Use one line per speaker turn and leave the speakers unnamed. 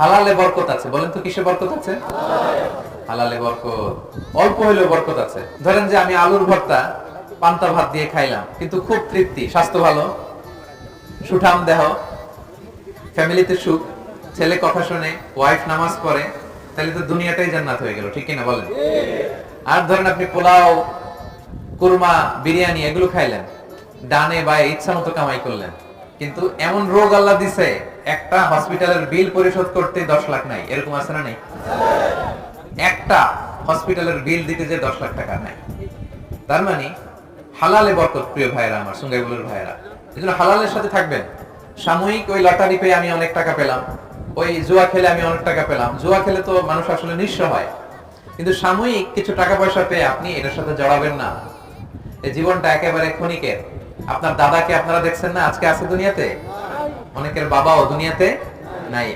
হালালে বরকত আছে। বলেন তো কিসে বরকত আছে? হালালে বরকত। অল্প হইলেও বরকত আছে। ধরেন যে আমি আলুর ভর্তা পান্তা ভাত দিয়ে খাইলাম, কিন্তু খুব তৃপ্তি, স্বাস্থ্য ভালো, সুঠাম দেহ, ফ্যামিলিতে সুখ, ছেলে কথা শুনে, ওয়াইফ নামাজ পড়ে, তাহলে তো দুনিয়াটাই জান্নাত হয়ে গেল, ঠিক কিনা বলেন? আর ধরেন আপনি পোলাও, কুরমা, বিরিয়ানি এগুলো খাইলেন, ডানে বায়ে ইচ্ছা মতো কামাই করলেন, কিন্তু এমন রোগ আল্লাহ দিছে একটা হসপিটালের বিল পরিশোধ করতে 10 লাখ নাই, এরকম আছে না? নেই? একটা হসপিটালের বিল দিতে যে 10 লাখ টাকা নাই। তার মানে হালালে বরকত, প্রিয় ভাইরা আমার, সুঙ্গাইগুলোর ভাইরা। এজন্য হালালের সাথে থাকবেন। সাময়িক ওই লটারি পেয়ে আমি অনেক টাকা পেলাম, ওই জুয়া খেলে আমি অনেক টাকা পেলাম, জুয়া খেলে তো মানুষ আসলে নিঃস্ব হয়, কিন্তু সাময়িক কিছু টাকা পয়সা পেয়ে আপনি এটার সাথে জড়াবেন না। এই জীবনটা একেবারে ক্ষণিকের। আপনার দাদাকে আপনারা দেখছেন না, আজকে আছে দুনিয়াতে, অনেকের বাবাও দুনিয়াতে নাই।